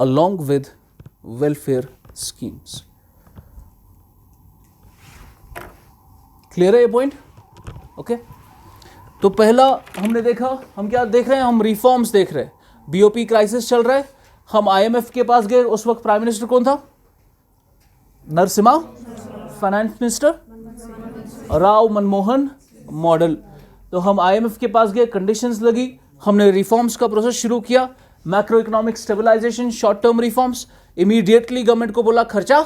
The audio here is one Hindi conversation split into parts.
along with welfare schemes. Clear है ये पॉइंट? ओके, तो पहला हमने देखा, हम क्या देख रहे हैं, हम रिफॉर्म्स देख रहे हैं. बीओपी क्राइसिस चल रहा है, हम आईएमएफ के पास गए, उस वक्त प्राइम मिनिस्टर कौन था? Narasimha. Finance minister Rao Manmohan model. तो हम आईएमएफ के पास गए, कंडीशंस लगी, हमने रिफॉर्म्स का प्रोसेस शुरू किया. Macro economic stabilisation, short term reforms. Immediately government को बोला खर्चा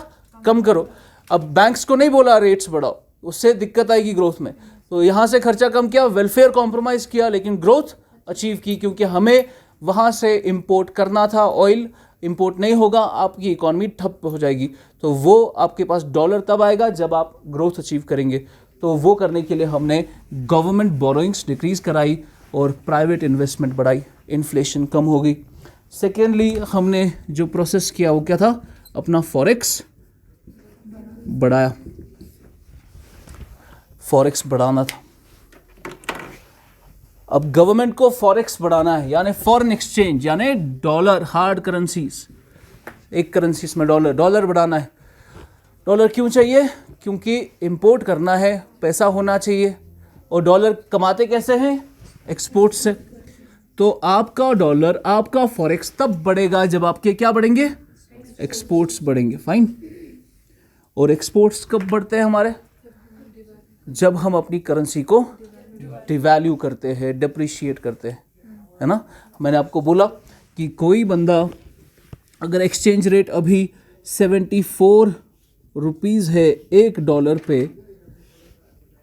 कम करो. अब बैंक्स को नहीं बोला रेट्स बढ़ाओ, उससे दिक्कत आएगी ग्रोथ में. तो यहां से खर्चा कम किया, वेलफेयर कॉम्प्रोमाइज किया, लेकिन ग्रोथ अचीव की, क्योंकि हमें वहां से इंपोर्ट करना था. ऑयल इंपोर्ट नहीं होगा, आपकी इकोनॉमी ठप हो जाएगी. तो वो आपके पास डॉलर तब आएगा जब आप ग्रोथ अचीव करेंगे. तो वो करने के लिए हमने गवर्नमेंट बोरोइंग्स डिक्रीज कराई और प्राइवेट इन्वेस्टमेंट बढ़ाई, इन्फ्लेशन कम हो गई. सेकेंडली हमने जो प्रोसेस किया वो क्या था, अपना फॉरेक्स बढ़ाया. फॉरेक्स बढ़ाना था. अब गवर्नमेंट को फॉरेक्स बढ़ाना है, यानी फॉरेन एक्सचेंज, यानी डॉलर, हार्ड करेंसीज, एक करेंसीज में डॉलर बढ़ाना है. डॉलर क्यों चाहिए? क्योंकि इंपोर्ट करना है, पैसा होना चाहिए. और डॉलर कमाते कैसे हैं? एक्सपोर्ट से. तो आपका डॉलर, आपका फॉरेक्स तब बढ़ेगा जब आपके क्या बढ़ेंगे? एक्सपोर्ट्स बढ़ेंगे. फाइन. और एक्सपोर्ट्स कब बढ़ते हैं हमारे? जब हम अपनी करेंसी को डिवैल्यू करते हैं, डिप्रिशिएट करते हैं, है ना. मैंने आपको बोला कि कोई बंदा अगर एक्सचेंज रेट अभी 74 रुपीज़ है एक डॉलर पे,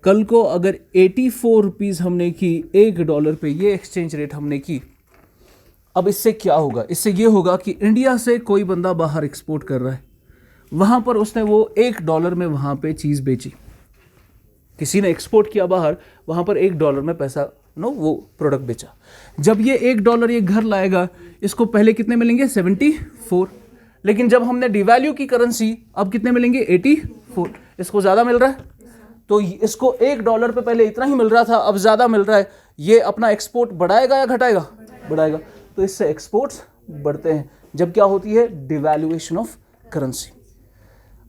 कल को अगर 84 रुपीज़ हमने की एक डॉलर पे, ये एक्सचेंज रेट हमने की. अब इससे क्या होगा? इससे ये होगा कि इंडिया से कोई बंदा बाहर एक्सपोर्ट कर रहा है, वहाँ पर उसने वो $1 में वहाँ पे चीज़ बेची. किसी ने एक्सपोर्ट किया बाहर, वहाँ पर $1 में पैसा वो प्रोडक्ट बेचा. जब ये $1 ये घर लाएगा, इसको पहले कितने मिलेंगे? 74. लेकिन जब हमने डिवैल्यू की करेंसी, अब कितने मिलेंगे? 84. इसको ज़्यादा मिल रहा है. तो इसको $1 पे पहले इतना ही मिल रहा था, अब ज़्यादा मिल रहा है. ये अपना एक्सपोर्ट बढ़ाएगा या घटाएगा? बढ़ाएगा. तो इससे एक्सपोर्ट्स बढ़ते हैं जब क्या होती है? Devaluation of currency.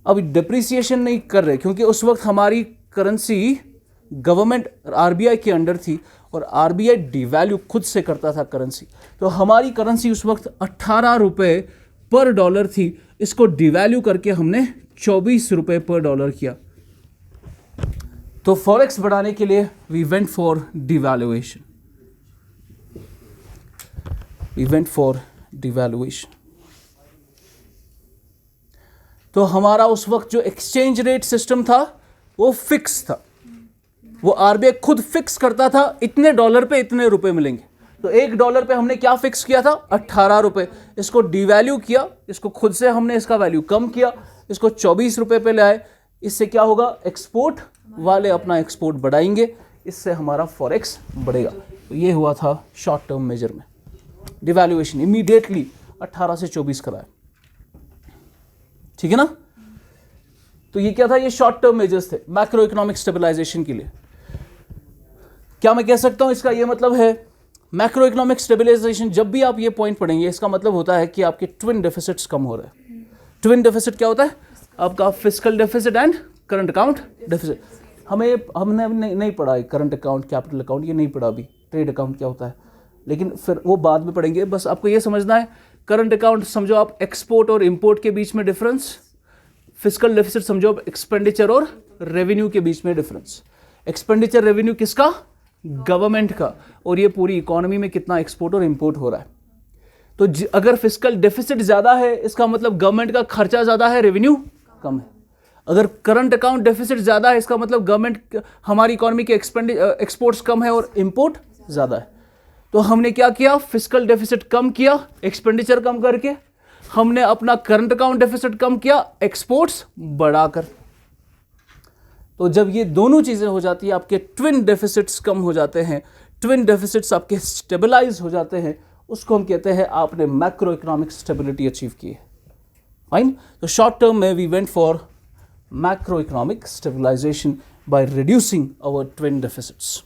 अब डिप्रिसिएशन नहीं कर रहे, क्योंकि उस वक्त हमारी करेंसी गवर्नमेंट आरबीआई के अंडर थी और आरबीआई डिवैल्यू खुद से करता था करेंसी. तो हमारी करेंसी उस वक्त 18 रुपये पर डॉलर थी. इसको डिवैल्यू करके हमने 24 रुपये पर डॉलर किया. तो फॉरेक्स बढ़ाने के लिए वी वेंट फॉर डिवैल्यूएशन. तो हमारा उस वक्त जो एक्सचेंज रेट सिस्टम था वो फिक्स था. वो आरबीआई खुद फिक्स करता था, इतने डॉलर पे इतने रुपए मिलेंगे. तो $1 पे हमने क्या फिक्स किया था? 18 रुपये. इसको डिवैल्यू किया, इसको खुद से हमने इसका वैल्यू कम किया, इसको 24 रुपये पे ले आए. इससे क्या होगा? एक्सपोर्ट वाले अपना एक्सपोर्ट बढ़ाएंगे, इससे हमारा फॉरेक्स बढ़ेगा. तो ये हुआ था शॉर्ट टर्म मेजर में. डिवैल्यूएशन इमीडिएटली 18 से 24 कराया. ठीक है ना. तो ये क्या था? ये शॉर्ट टर्म मेजर्स थे मैक्रो इकोनॉमिक स्टेबलाइजेशन के लिए. क्या मैं कह सकता हूं इसका ये मतलब है, मैक्रो इकोनॉमिक स्टेबलाइजेशन, जब भी आप ये पॉइंट पढ़ेंगे, इसका मतलब होता है कि आपके ट्विन डेफिसिट्स कम हो रहे हैं. ट्विन डेफिसिट क्या होता है? आपका fiscal deficit and current account deficit. हमने नहीं पढ़ा है करंट अकाउंट, कैपिटल अकाउंट, ये नहीं पढ़ा अभी. ट्रेड अकाउंट क्या होता है, लेकिन फिर वो बाद में पढ़ेंगे. बस आपको ये समझना है, करंट अकाउंट समझो आप एक्सपोर्ट और इंपोर्ट के बीच में डिफरेंस. फिस्कल डेफिसिट समझो आप एक्सपेंडिचर और रेवेन्यू के बीच में डिफरेंस. एक्सपेंडिचर रेवेन्यू किसका? गवर्नमेंट का. और ये पूरी इकोनॉमी में कितना एक्सपोर्ट और इंपोर्ट हो रहा है. तो अगर फिस्कल डेफिसिट ज्यादा है, इसका मतलब गवर्नमेंट का खर्चा ज्यादा है, रेवेन्यू कम है. अगर करंट अकाउंट डेफिसिट ज्यादा है, इसका मतलब गवर्नमेंट, हमारी इकोनॉमी के एक्सपोर्ट्स कम है और इंपोर्ट ज्यादा है. तो हमने क्या किया? फिस्कल डेफिसिट कम किया एक्सपेंडिचर कम करके, हमने अपना करंट अकाउंट डेफिसिट कम किया एक्सपोर्ट्स बढ़ाकर. तो जब ये दोनों चीजें हो जाती है, आपके ट्विन डेफिसिट्स कम हो जाते हैं, ट्विन डेफिसिट्स आपके स्टेबलाइज हो जाते हैं, उसको हम कहते हैं आपने मैक्रो इकोनॉमिक स्टेबिलिटी अचीव की है. फाइन. तो शॉर्ट टर्म में we went for macroeconomic stabilisation by reducing our twin deficits.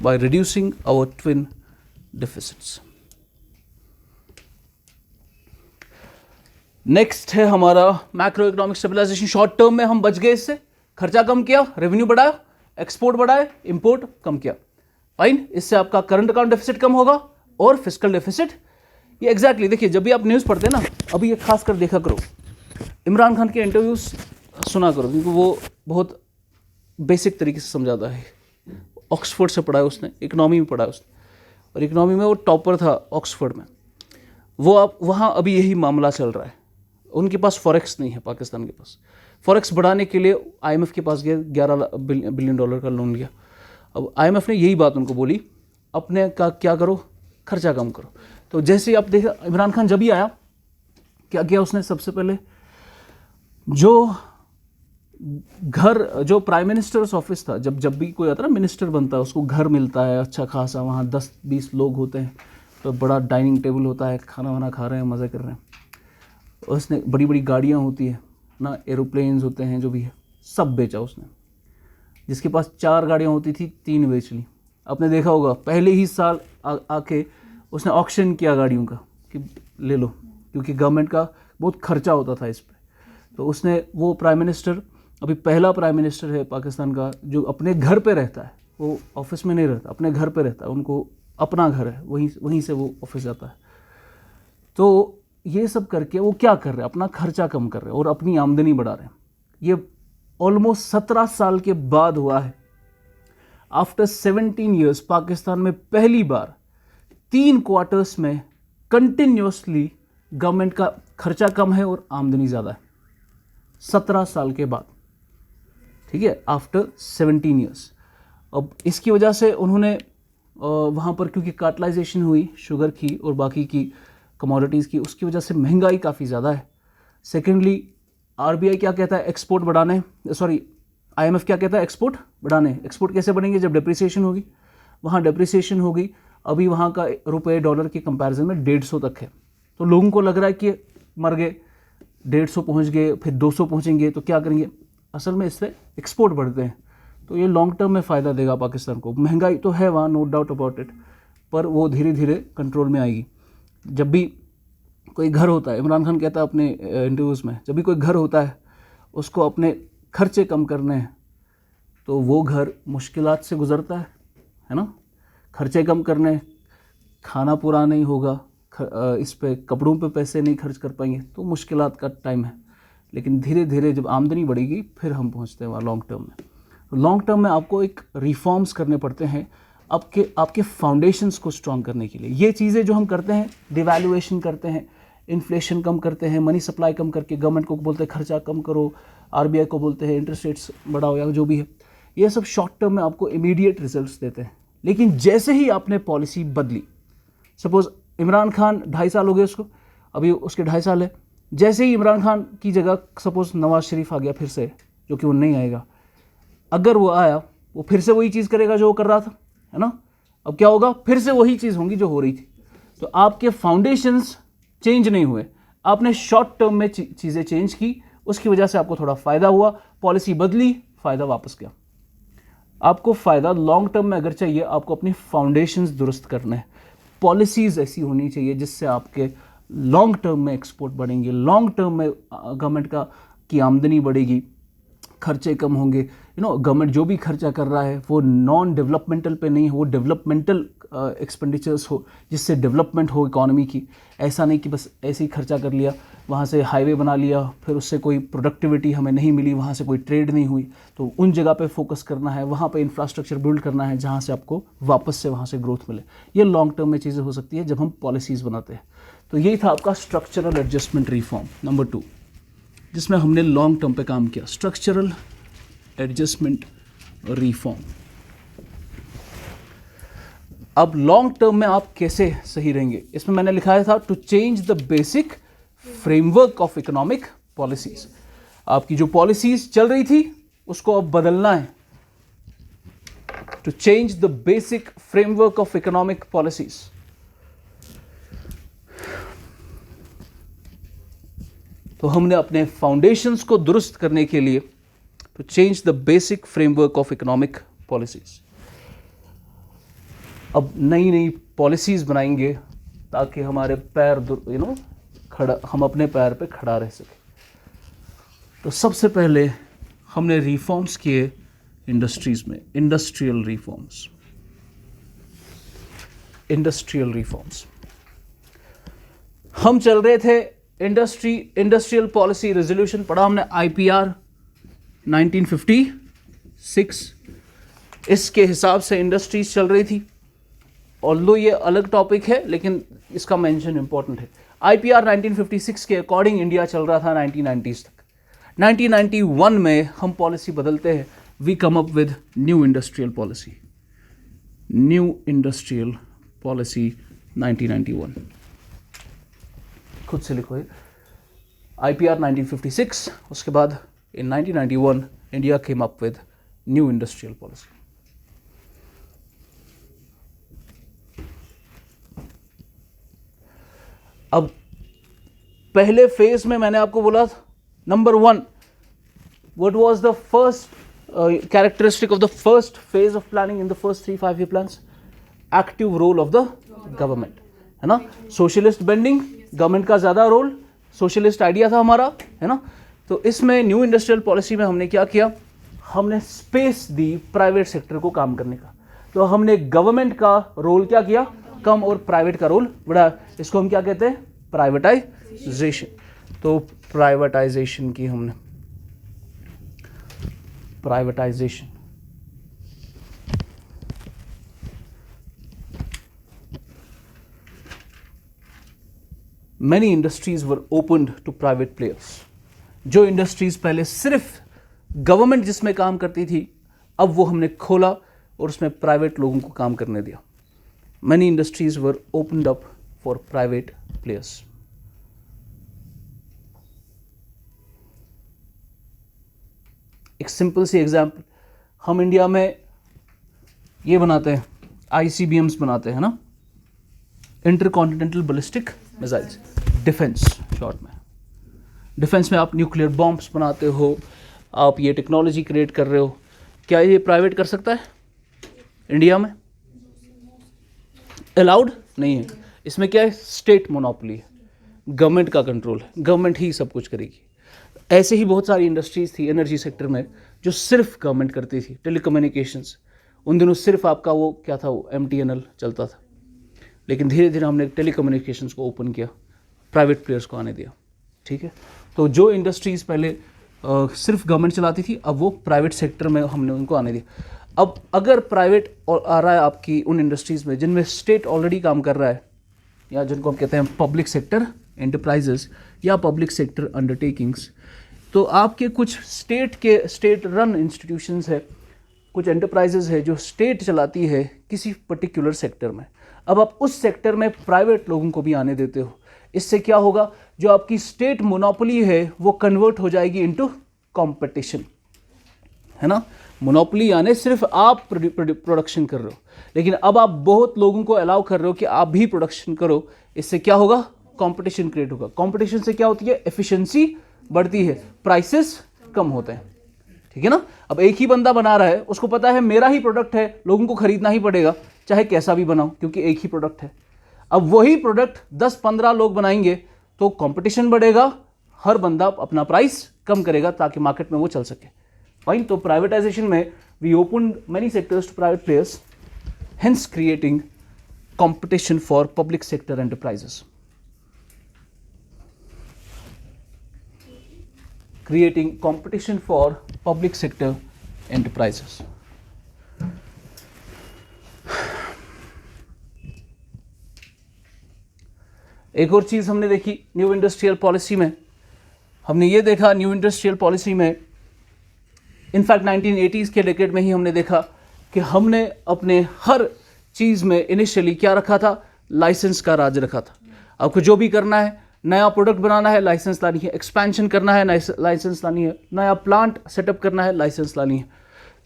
by reducing our twin deficits. Next है हमारा macro economic stabilisation. Short term में हम बच गए इससे, खर्चा कम किया, रेवेन्यू बढ़ाया, एक्सपोर्ट बढ़ाया, इंपोर्ट कम किया. फाइन. इससे आपका करंट अकाउंट डेफिसिट कम होगा और फिस्कल डेफिसिट. ये एग्जैक्टली देखिए, जब भी आप न्यूज़ पढ़ते हैं ना, अभी ये खास कर देखा करो, इमरान खान के इंटरव्यूज सुना करो, क्योंकि वो बहुत बेसिक तरीके से समझाता है. ऑक्सफोर्ड से पढ़ा है उसने, इकोनॉमी में पढ़ा है उसने, और इकोनॉमी में वो टॉपर था ऑक्सफोर्ड में. वो अब वहाँ अभी यही मामला चल रहा है. उनके पास फॉरेक्स नहीं है, पाकिस्तान के पास. फॉरेक्स बढ़ाने के लिए IMF के पास गया, $11 बिलियन का लोन लिया. अब IMF ने यही बात उनको बोली, अपने का क्या करो, खर्चा कम करो. तो जैसे ही आप देखा, इमरान खान जब ही आया, क्या किया उसने? सबसे पहले जो प्राइम मिनिस्टर्स ऑफिस था, जब भी कोई आता है ना मिनिस्टर बनता है, उसको घर मिलता है अच्छा खासा, वहाँ 10-20 लोग होते हैं, तो बड़ा डाइनिंग टेबल होता है, खाना वाना खा रहे हैं, मज़े कर रहे हैं. उसने बड़ी बड़ी गाड़ियाँ होती है ना, एरोप्लेन्स होते हैं, जो भी है सब बेचा उसने. जिसके पास 4 गाड़ियाँ होती थी, 3 बेच ली. आपने देखा होगा पहले ही साल आके उसने ऑक्शन किया गाड़ियों का कि ले लो, क्योंकि गवर्नमेंट का बहुत खर्चा होता था इस पर. तो उसने, वो प्राइम मिनिस्टर अभी पहला प्राइम मिनिस्टर है पाकिस्तान का जो अपने घर पे रहता है. वो ऑफिस में नहीं रहता, अपने घर पे रहता है. उनको अपना घर है, वहीं से वो ऑफिस जाता है. तो ये सब करके वो क्या कर रहे हैं? अपना खर्चा कम कर रहे हैं और अपनी आमदनी बढ़ा रहे हैं. ये ऑलमोस्ट 17 साल के बाद हुआ है. आफ्टर 17 ईयर्स पाकिस्तान में पहली बार 3 क्वार्टर्स में कंटिन्यूसली गवर्नमेंट का खर्चा कम है और आमदनी ज़्यादा है. 17 साल के बाद, ठीक है, आफ्टर 17 ईयर्स. अब इसकी वजह से उन्होंने वहाँ पर, क्योंकि कार्टलाइजेशन हुई शुगर की और बाकी की कमोडिटीज़ की, उसकी वजह से महंगाई काफ़ी ज़्यादा है. सेकेंडली, RBI क्या कहता है? एक्सपोर्ट बढ़ाने, सॉरी IMF क्या कहता है? एक्सपोर्ट बढ़ाने. एक्सपोर्ट कैसे बढ़ेंगे? जब डिप्रिसिएशन होगी. वहाँ डिप्रिसिएशन होगी. अभी वहाँ का रुपये डॉलर के कंपैरिजन में 150 तक है. तो लोगों को लग रहा है कि मर गए, 150 पहुँच गए, फिर 200 पहुँचेंगे, तो क्या करेंगे? असल में इससे एक्सपोर्ट बढ़ते हैं. तो ये लॉन्ग टर्म में फ़ायदा देगा पाकिस्तान को. महंगाई तो है वहाँ, नो डाउट अबाउट इट, पर वो धीरे धीरे कंट्रोल में आएगी. जब भी कोई घर होता है, इमरान खान कहता है अपने इंटरव्यूज़ में, जब भी कोई घर होता है उसको अपने खर्चे कम करने हैं, तो वो घर मुश्किलात से गुज़रता है ना. खर्चे कम करने, खाना पूरा नहीं होगा, इस पे कपड़ों पे पैसे नहीं खर्च कर पाएंगे, तो मुश्किलात का टाइम है. लेकिन धीरे धीरे जब आमदनी बढ़ेगी, फिर हम पहुंचते हैं वहाँ लॉन्ग टर्म में. लॉन्ग टर्म में आपको एक रिफॉर्म्स करने पड़ते हैं आपके फाउंडेशंस को स्ट्रॉन्ग करने के लिए. ये चीज़ें जो हम करते हैं, डिवैल्यूएशन करते हैं, इन्फ्लेशन कम करते हैं, मनी सप्लाई कम करके गवर्नमेंट को बोलते हैं खर्चा कम करो, RBI को बोलते हैं इंटरेस्ट रेट्स बढ़ाओ, या जो भी है, ये सब शॉर्ट टर्म में आपको इमीडिएट रिजल्ट्स देते हैं. लेकिन जैसे ही आपने पॉलिसी बदली, सपोज इमरान खान 2.5 साल हो गए उसको, अभी उसके 2.5 साल है, जैसे ही इमरान खान की जगह सपोज नवाज शरीफ आ गया फिर से, जो कि वो नहीं आएगा, अगर वो आया, वो फिर से वही चीज़ करेगा जो वो कर रहा था, है ना. अब क्या होगा? फिर से वही चीज़ होंगी जो हो रही थी. तो आपके फाउंडेशंस चेंज नहीं हुए, आपने शॉर्ट टर्म में चीज़ें चेंज की, उसकी वजह से आपको थोड़ा फ़ायदा हुआ. पॉलिसी बदली, फ़ायदा वापस गया. आपको फ़ायदा लॉन्ग टर्म में अगर चाहिए, आपको अपनी फाउंडेशंस दुरुस्त करना है. पॉलिसीज़ ऐसी होनी चाहिए जिससे आपके लॉन्ग टर्म में एक्सपोर्ट बढ़ेंगे, लॉन्ग टर्म में गवर्नमेंट की आमदनी बढ़ेगी, खर्चे कम होंगे. गवर्नमेंट जो भी खर्चा कर रहा है वो नॉन डेवलपमेंटल पे नहीं हो, वो डेवलपमेंटल एक्सपेंडिचर्स हो, जिससे डेवलपमेंट हो इकोनॉमी की. ऐसा नहीं कि बस ऐसे ही खर्चा कर लिया, वहाँ से हाईवे बना लिया, फिर उससे कोई प्रोडक्टिविटी हमें नहीं मिली, वहाँ से कोई ट्रेड नहीं हुई. तो उन जगह पे फोकस करना है, वहाँ पे इंफ्रास्ट्रक्चर बिल्ड करना है जहाँ से आपको वापस से वहाँ से ग्रोथ मिले. ये लॉन्ग टर्म में चीज़ें हो सकती है जब हम पॉलिसीज़ बनाते हैं. तो यही था आपका स्ट्रक्चरल एडजस्टमेंट रिफॉर्म नंबर 2, जिसमें हमने लॉन्ग टर्म पे काम किया. Structural adjustment reform. अब लॉन्ग टर्म में आप कैसे सही रहेंगे, इसमें मैंने लिखा था to change the basic framework of economic policies. आपकी जो पॉलिसीज चल रही थी उसको अब बदलना है. To change the basic framework of economic policies. तो हमने अपने फाउंडेशंस को दुरुस्त करने के लिए to change the basic framework of economic policies. अब नई नई पॉलिसीज़ बनाएंगे ताकि हमारे पैर खड़ा, हम अपने पैर पे खड़ा रह सके। तो सबसे पहले हमने रिफॉर्म्स किए इंडस्ट्रीज़ में, इंडस्ट्रियल रिफॉर्म्स। हम चल रहे थे इंडस्ट्रियल पॉलिसी रेजोल्यूशन, पढ़ा हमने IPR 1956, इसके हिसाब से इंडस्ट्रीज चल रही थी। ऑल्दो ये अलग टॉपिक है लेकिन इसका मेंशन इंपॉर्टेंट है। IPR 1956 के अकॉर्डिंग इंडिया चल रहा था 1990s तक। 1991 में हम पॉलिसी बदलते हैं, we come up with new industrial policy 1991। खुद से लिखो ये IPR 1956, उसके बाद in 1991 India came up with new industrial policy. अब पहले फेज में मैंने आपको बोला number 1, what was the first characteristic of the first phase of planning in the first 3 5 year plans? Active role of the government, है ना। सोशलिस्ट बेंडिंग, गवर्नमेंट का ज्यादा रोल, सोशलिस्ट आइडिया था हमारा, है ना। तो इसमें न्यू इंडस्ट्रियल पॉलिसी में हमने क्या किया, हमने स्पेस दी प्राइवेट सेक्टर को काम करने का। तो हमने गवर्नमेंट का रोल क्या किया, कम, और प्राइवेट का रोल बढ़ाया। इसको हम क्या कहते हैं, प्राइवेटाइजेशन। तो प्राइवेटाइजेशन की हमने, privatisation. Many industries were opened to private players. जो इंडस्ट्रीज पहले सिर्फ गवर्नमेंट जिसमें काम करती थी, अब वो हमने खोला और उसमें प्राइवेट लोगों को काम करने दिया। Many industries were opened up for private players. एक सिंपल सी एग्जाम्पल, हम इंडिया में ये बनाते हैं, ICBMs बनाते हैं ना, intercontinental ballistic missiles, defence short में। डिफेंस में आप न्यूक्लियर बॉम्ब्स बनाते हो, आप ये टेक्नोलॉजी क्रिएट कर रहे हो। क्या ये प्राइवेट कर सकता है इंडिया में? अलाउड नहीं है। इसमें क्या है, स्टेट मोनोपोली है, गवर्नमेंट का कंट्रोल है, गवर्नमेंट ही सब कुछ करेगी। ऐसे ही बहुत सारी इंडस्ट्रीज थी एनर्जी सेक्टर में जो सिर्फ गवर्नमेंट करती थी। टेलीकम्युनिकेशंस, उन दिनों सिर्फ आपका वो क्या था, वो MTNL चलता था। लेकिन धीरे धीरे हमने टेलीकम्युनिकेशंस को ओपन किया, प्राइवेट प्लेयर्स को आने दिया, ठीक है। तो जो इंडस्ट्रीज़ पहले सिर्फ गवर्नमेंट चलाती थी, अब वो प्राइवेट सेक्टर में हमने उनको आने दिया। अब अगर प्राइवेट आ रहा है आपकी उन इंडस्ट्रीज़ में जिनमें स्टेट ऑलरेडी काम कर रहा है, या जिनको हम कहते हैं पब्लिक सेक्टर एंटरप्राइजेस या पब्लिक सेक्टर अंडरटेकिंग्स, तो आपके कुछ स्टेट रन इंस्टीट्यूशंस है, कुछ एंटरप्राइजेस है जो स्टेट चलाती है किसी पर्टिकुलर सेक्टर में। अब आप उस सेक्टर में प्राइवेट लोगों को भी आने देते हो। इससे क्या होगा, जो आपकी स्टेट मोनोपोली है वो कन्वर्ट हो जाएगी इनटू कंपटीशन, है ना। मोनोपोली यानी सिर्फ आप प्रोडक्शन कर रहे हो, लेकिन अब आप बहुत लोगों को अलाउ कर रहे हो कि आप भी प्रोडक्शन करो। इससे क्या होगा, कंपटीशन क्रिएट होगा। कंपटीशन से क्या होती है, एफिशिएंसी बढ़ती है, प्राइसेस कम होते हैं, ठीक है ना। अब एक ही बंदा बना रहा है, उसको पता है मेरा ही प्रोडक्ट है, लोगों को खरीदना ही पड़ेगा, चाहे कैसा भी बनाओ, क्योंकि एक ही प्रोडक्ट है। अब वही प्रोडक्ट 10-15 लोग बनाएंगे तो कंपटीशन बढ़ेगा, हर बंदा अपना प्राइस कम करेगा ताकि मार्केट में वो चल सके। फाइन। तो प्राइवेटाइजेशन में we open many sectors to private players, hence creating competition for public sector enterprises, creating competition for public sector enterprises. एक और चीज़ हमने देखी न्यू इंडस्ट्रियल पॉलिसी में, हमने ये देखा न्यू इंडस्ट्रियल पॉलिसी में, इनफैक्ट 1980s के डेकेड में ही हमने देखा कि हमने अपने हर चीज़ में इनिशियली क्या रखा था, लाइसेंस का राज रखा था। आपको जो भी करना है, नया प्रोडक्ट बनाना है, लाइसेंस लानी है, एक्सपेंशन करना है, लाइसेंस लानी है, नया प्लांट सेटअप करना है, लाइसेंस लानी है।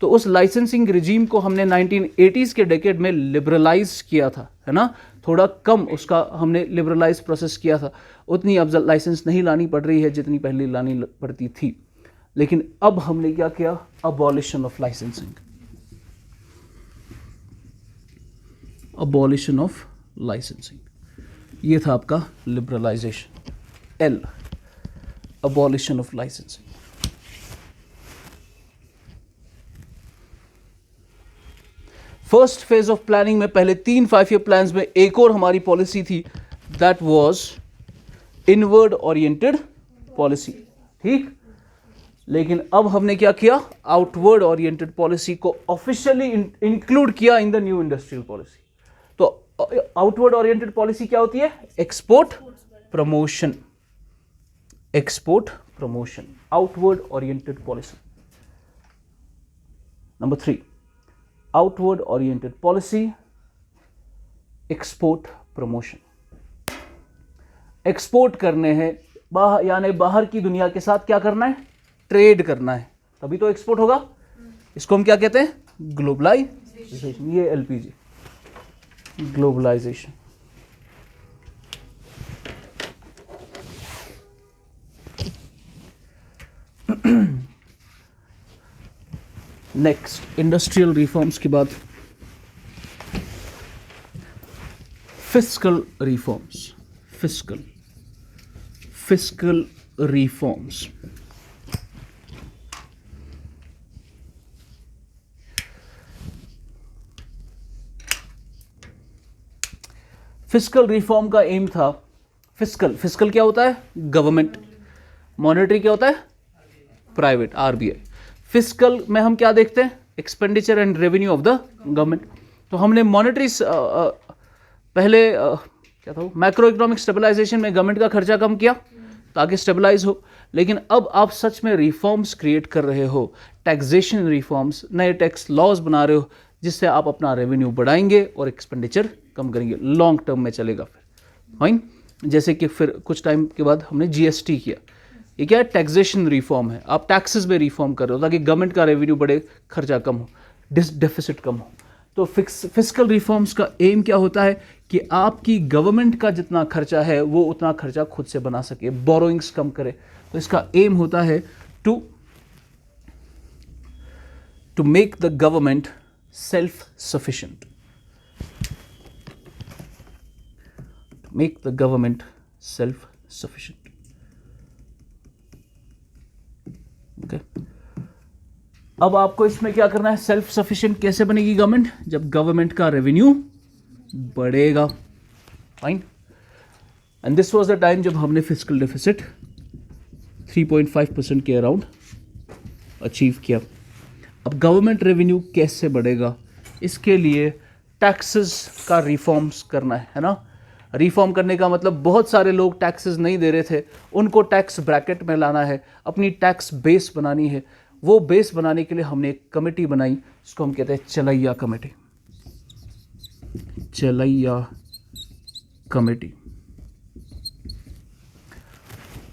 तो उस लाइसेंसिंग रिजीम को हमने 1980s के डेकेड में लिबरलाइज किया था, है ना। थोड़ा कम उसका हमने लिबरलाइज प्रोसेस किया था, उतनी अब लाइसेंस नहीं लानी पड़ रही है जितनी पहले लानी पड़ती थी। लेकिन अब हमने क्या किया, abolition of licensing. Abolition of licensing, ये था आपका liberalisation. L, abolition of licensing. First phase of planning में पहले 3 5 ईयर प्लान्स में एक और हमारी पॉलिसी थी, that was inward oriented policy, ठीक। लेकिन अब हमने क्या किया, आउटवर्ड ओरिएंटेड पॉलिसी को ऑफिशियली इंक्लूड किया in the new industrial policy. तो आउटवर्ड ओरिएंटेड पॉलिसी क्या होती है, export promotion, export promotion, outward oriented policy. Number 3, outward oriented policy, export promotion. Export करने हैं, यानी बाहर की दुनिया के साथ क्या करना है, ट्रेड करना है, तभी तो एक्सपोर्ट होगा। इसको हम क्या कहते हैं, ग्लोबलाइजेशन। ये LPG, globalisation. Next, industrial reforms के बाद fiscal reforms, fiscal reforms. Fiscal reform का एम था, फिस्कल क्या होता है, गवर्नमेंट, मॉनेटरी क्या होता है, प्राइवेट, आरबीआई। फिस्कल में हम क्या देखते हैं, expenditure and revenue of the government. तो हमने मॉनेटरी पहले क्या था, मैक्रो इकोनॉमिक स्टेबलाइजेशन में गवर्नमेंट का खर्चा कम किया ताकि स्टेबलाइज हो। लेकिन अब आप सच में रिफॉर्म्स क्रिएट कर रहे हो, टैक्सेशन रिफॉर्म्स, नए टैक्स लॉज बना रहे हो, जिससे आप अपना रेवेन्यू बढ़ाएंगे और एक्सपेंडिचर कम करेंगे, लॉन्ग टर्म में चलेगा फिर, फाइन। जैसे कि फिर कुछ टाइम के बाद हमने जीएसटी किया, ये क्या है, टैक्सेशन रिफॉर्म है। आप टैक्सेस में रिफॉर्म कर रहे हो ताकि गवर्नमेंट का रेवेन्यू बढ़े, खर्चा कम हो, डेफिसिट कम हो। तो फिस्कल रिफॉर्म्स का एम क्या होता है कि आपकी गवर्नमेंट का जितना खर्चा है वो उतना खर्चा खुद से बना सके, बोरोइंग्स कम करे। तो इसका एम होता है to make the government self sufficient, make the government self-sufficient. Okay. अब आपको इसमें क्या करना है, सेल्फ सफिशिएंट कैसे बनेगी गवर्नमेंट, जब गवर्नमेंट का रेवेन्यू बढ़ेगा, fine. And this was the time जब हमने फिस्कल डेफिसिट 3.5% के अराउंड अचीव किया। अब गवर्नमेंट रेवेन्यू कैसे बढ़ेगा, इसके लिए टैक्सेस का रिफॉर्म्स करना है ना। रिफॉर्म करने का मतलब बहुत सारे लोग टैक्सेस नहीं दे रहे थे, उनको टैक्स ब्रैकेट में लाना है, अपनी टैक्स बेस बनानी है। वो बेस बनाने के लिए हमने एक कमेटी बनाई, जिसको हम कहते हैं चलैया कमेटी, चलैया कमेटी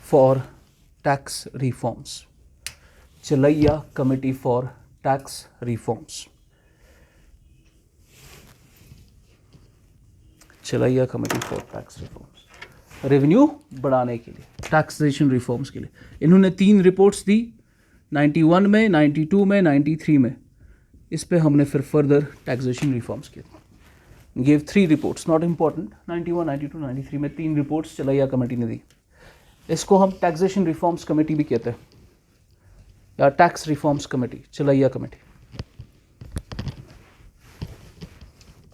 फॉर टैक्स रिफॉर्म्स, चलैया कमेटी फॉर टैक्स रिफॉर्म्स, चलैया committee for tax reforms, revenue बढ़ाने के लिए, टैक्सेशन रिफॉर्म्स के लिए। इन्होंने 3 रिपोर्ट्स दी, 91 में, 92 में, 93 में। इस पे हमने फिर फर्दर टैक्सेशन रिफॉर्म्स किए, गिव 3 रिपोर्ट्स, नॉट इम्पॉर्टेंट, 91, 92, 93 में 3 रिपोर्ट्स चलैया कमेटी ने दी। इसको हम टैक्सेशन रिफॉर्म्स कमेटी भी कहते हैं, या टैक्स रिफॉर्म्स कमेटी, चलैया कमेटी।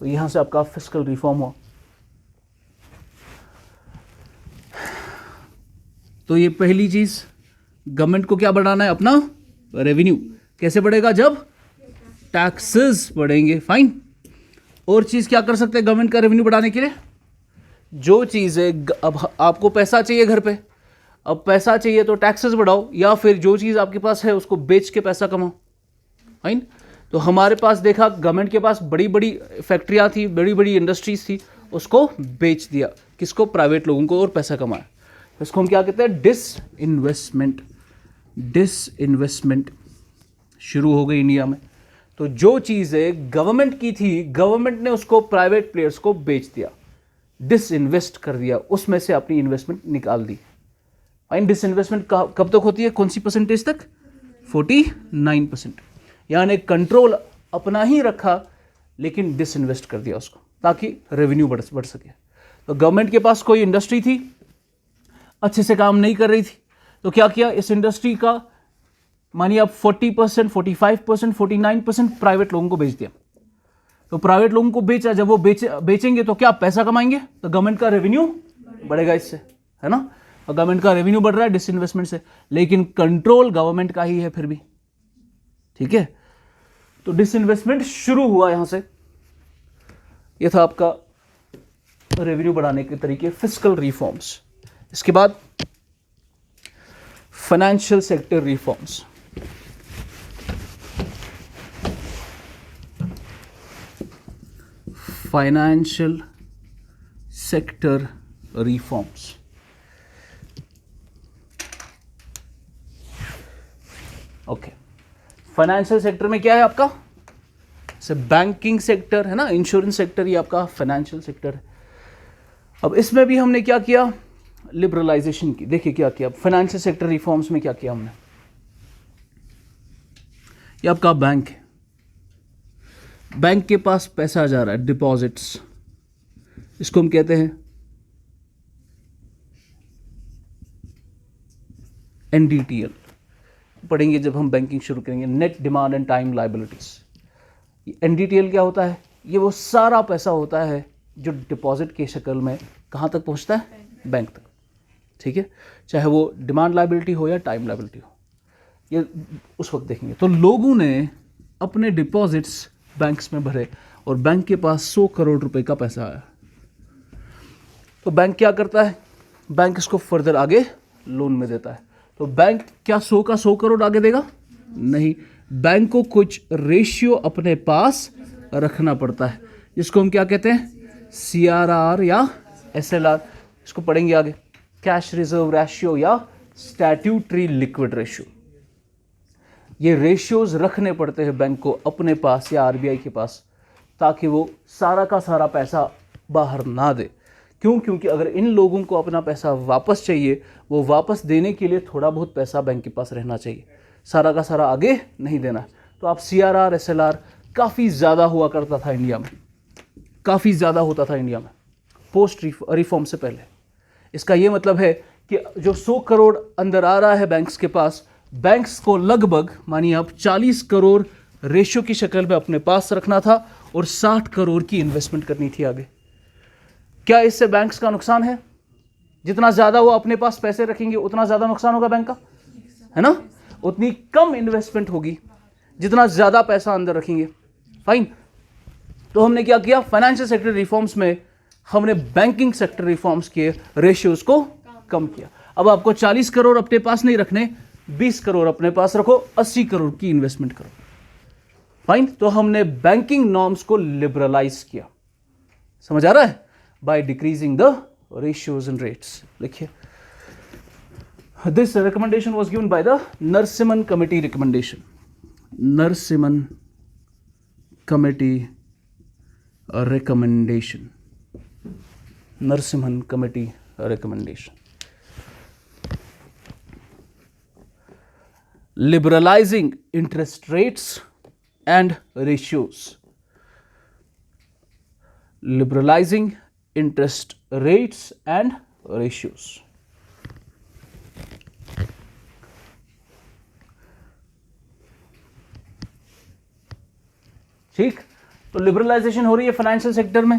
तो यहाँ से आपका फिस्कल रिफॉर्म हुआ। तो ये पहली चीज, गवर्नमेंट को क्या बढ़ाना है, अपना रेवेन्यू। कैसे बढ़ेगा, जब टैक्सेस बढ़ेंगे, फाइन। और चीज क्या कर सकते हैं गवर्नमेंट का रेवेन्यू बढ़ाने के लिए, जो चीज है, अब आपको पैसा चाहिए घर पे, अब पैसा चाहिए तो टैक्सेस बढ़ाओ, या फिर जो चीज आपके पास है उसको बेच के पैसा कमाओ, फाइन। तो हमारे पास देखा, गवर्नमेंट के पास बड़ी बड़ी फैक्ट्रियां थी, बड़ी बड़ी इंडस्ट्रीज थी, उसको बेच दिया, किसको, प्राइवेट लोगों को, और पैसा कमाया। इसको हम क्या कहते हैं, डिसइन्वेस्टमेंट। डिसइन्वेस्टमेंट शुरू हो गई इंडिया में। तो जो चीज़ें गवर्नमेंट की थी, गवर्नमेंट ने उसको प्राइवेट प्लेयर्स को बेच दिया, डिसइन्वेस्ट कर दिया, उसमें से अपनी इन्वेस्टमेंट निकाल दी। फाइन। डिसइन्वेस्टमेंट कब तक होती है, कौन सी परसेंटेज तक, 49%। यानी कंट्रोल अपना ही रखा लेकिन डिसइन्वेस्ट कर दिया उसको। ताकि रेवेन्यू बढ़ सके। तो गवर्नमेंट के पास कोई इंडस्ट्री थी, अच्छे से काम नहीं कर रही थी, तो क्या किया, इस इंडस्ट्री का मानिए आप 40%, 45%, 49% प्राइवेट लोगों को बेच दिया। तो प्राइवेट लोगों को बेचा, जब वो बेचेंगे तो क्या पैसा कमाएंगे, तो गवर्नमेंट का रेवेन्यू बढ़ेगा इससे, है ना। और गवर्नमेंट का रेवेन्यू बढ़ रहा है डिसइन्वेस्टमेंट से, लेकिन कंट्रोल गवर्नमेंट का ही है फिर भी, ठीक है। तो डिसइन्वेस्टमेंट शुरू हुआ यहां से। यह था आपका रेवेन्यू बढ़ाने के तरीके, फिस्कल रिफॉर्म्स। इसके बाद financial sector reforms. Financial sector reforms, okay. Financial sector में क्या है आपका, जैसे बैंकिंग सेक्टर है ना, इंश्योरेंस सेक्टर, ये आपका फाइनेंशियल सेक्टर है। अब इसमें भी हमने क्या किया, लिबरलाइजेशन की। देखिए क्या किया फाइनेंशियल सेक्टर रिफॉर्म्स में, क्या किया हमने। ये आपका बैंक है, बैंक के पास पैसा जा रहा है, डिपॉजिट्स, इसको हम कहते हैं एनडीटीएल। पढ़ेंगे जब हम बैंकिंग शुरू करेंगे, net demand and time liabilities. NDTL क्या होता है, ये वो सारा पैसा होता है जो डिपॉजिट की शक्ल में कहाँ तक पहुँचता है, बैंक तक, ठीक है। चाहे वो डिमांड लायबिलिटी हो या टाइम लायबिलिटी हो, ये उस वक्त देखेंगे। तो लोगों ने अपने डिपॉजिट्स बैंक्स में भरे और बैंक के पास 100 करोड़ रुपए का पैसा आया। तो बैंक क्या करता है, बैंक इसको फर्दर आगे लोन में देता है। तो बैंक क्या 100 का 100 करोड़ आगे देगा, नहीं, बैंक को कुछ रेशियो अपने पास रखना पड़ता है, जिसको हम क्या कहते हैं, CRR या SLR। इसको पढ़ेंगे आगे, कैश रिजर्व रेशियो या स्टैट्यूटरी लिक्विड रेशियो। ये रेशियोज रखने पड़ते हैं बैंक को अपने पास या RBI के पास, ताकि वो सारा का सारा पैसा बाहर ना दे। क्यों, क्योंकि अगर इन लोगों को अपना पैसा वापस चाहिए, वो वापस देने के लिए थोड़ा बहुत पैसा बैंक के पास रहना चाहिए, सारा का सारा आगे नहीं देना। तो आप CRR SLR काफ़ी ज़्यादा हुआ करता था इंडिया में, काफ़ी ज़्यादा होता था इंडिया में पोस्ट रिफॉर्म से पहले। इसका ये मतलब है कि जो 100 करोड़ अंदर आ रहा है बैंक्स के पास, बैंक्स को लगभग मानिए आप 40 करोड़ रेशियो की शक्ल में अपने पास रखना था और 60 करोड़ की इन्वेस्टमेंट करनी थी आगे। क्या इससे बैंक्स का नुकसान है, जितना ज़्यादा वो अपने पास पैसे रखेंगे उतना ज़्यादा नुकसान होगा बैंक का, है ना। उतनी कम इन्वेस्टमेंट होगी जितना ज़्यादा पैसा अंदर रखेंगे, फाइन। तो हमने क्या किया, फाइनेंशियल सेक्टर रिफॉर्म्स में हमने बैंकिंग सेक्टर रिफॉर्म्स के रेशियोज को कम किया। अब आपको 40 करोड़ अपने पास नहीं रखने, 20 करोड़ अपने पास रखो, 80 करोड़ की इन्वेस्टमेंट करो, फाइन। तो हमने बैंकिंग नॉर्म्स को लिबरलाइज किया, समझ आ रहा है, by decreasing the ratios and rates. लिखिए, this recommendation was given by the Narasimhan committee recommendation, Narasimhan committee recommendation, Narasimhan committee recommendation. Liberalizing interest rates and ratios, liberalizing interest rates and ratios. ठीक, तो लिबरलाइजेशन हो रही है फाइनेंशियल सेक्टर में।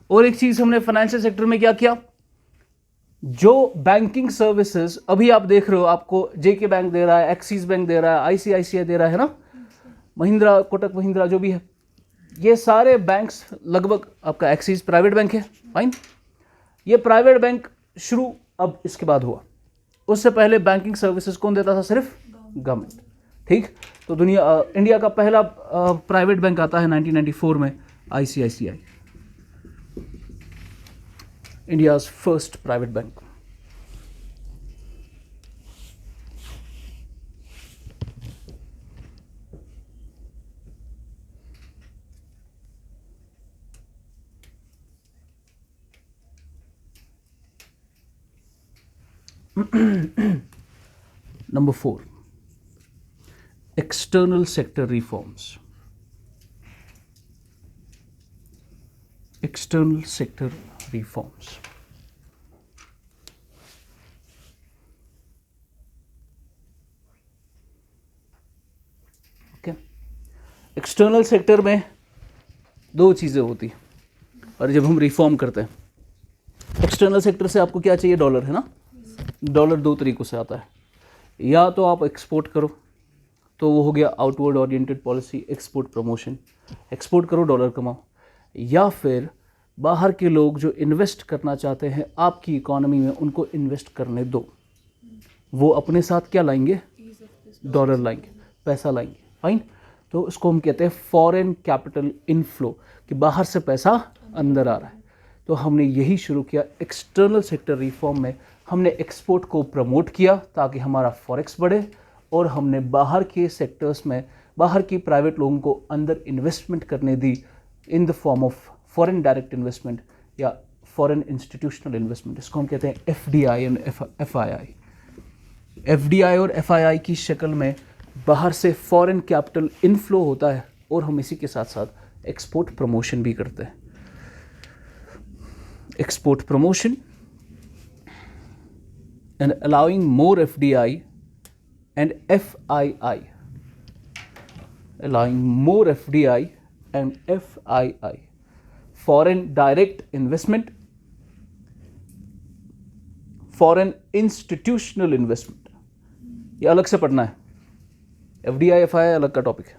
और एक चीज हमने फाइनेंशियल सेक्टर में क्या किया, जो बैंकिंग सर्विसेज अभी आप देख रहे हो, आपको जेके बैंक दे रहा है, एक्सिस बैंक दे रहा है, ICICI दे रहा है ना, महिंद्रा, कोटक महिंद्रा जो भी है, ये सारे बैंक्स लगभग, आपका एक्सिस प्राइवेट बैंक है, फाइन। ये प्राइवेट बैंक शुरू अब इसके बाद हुआ, उससे पहले बैंकिंग सर्विसेज कौन देता था, सिर्फ गवर्नमेंट, ठीक। तो इंडिया का पहला प्राइवेट बैंक आता है 1994 में, ICICI, India's first private bank. Number 4, external sector reforms. external sector reforms. Okay, external sector में दो चीज़ें होती हैं और जब हम रिफॉर्म करते हैं एक्सटर्नल सेक्टर से आपको क्या चाहिए, डॉलर है ना। डॉलर दो तरीक़ों से आता है, या तो आप एक्सपोर्ट करो तो वो हो गया outward oriented policy, export promotion, export करो डॉलर कमाओ, या फिर बाहर के लोग जो इन्वेस्ट करना चाहते हैं आपकी इकोनॉमी में उनको इन्वेस्ट करने दो, वो अपने साथ क्या लाएंगे, डॉलर लाएंगे, पैसा लाएंगे, फाइन। तो इसको हम कहते हैं फॉरेन कैपिटल इनफ्लो, कि बाहर से पैसा अंदर आ रहा है। तो हमने यही शुरू किया एक्सटर्नल सेक्टर रिफॉर्म में, हमने एक्सपोर्ट को प्रमोट किया ताकि हमारा फॉरेक्स बढ़े, और हमने बाहर के सेक्टर्स में बाहर की प्राइवेट लोगों को अंदर इन्वेस्टमेंट करने दी in the form of foreign direct investment या फॉरेन इंस्टीट्यूशनल इन्वेस्टमेंट। इसको हम कहते हैं FDI एंड FII। FDI और FII की शक्ल में बाहर से फॉरेन कैपिटल इनफ्लो होता है और हम इसी के साथ साथ एक्सपोर्ट प्रमोशन भी करते हैं। Export promotion and allowing more FDI and FII, allowing more FDI and FII, foreign direct investment, foreign institutional investment। ये अलग से पढ़ना है, FDI FII अलग का टॉपिक है।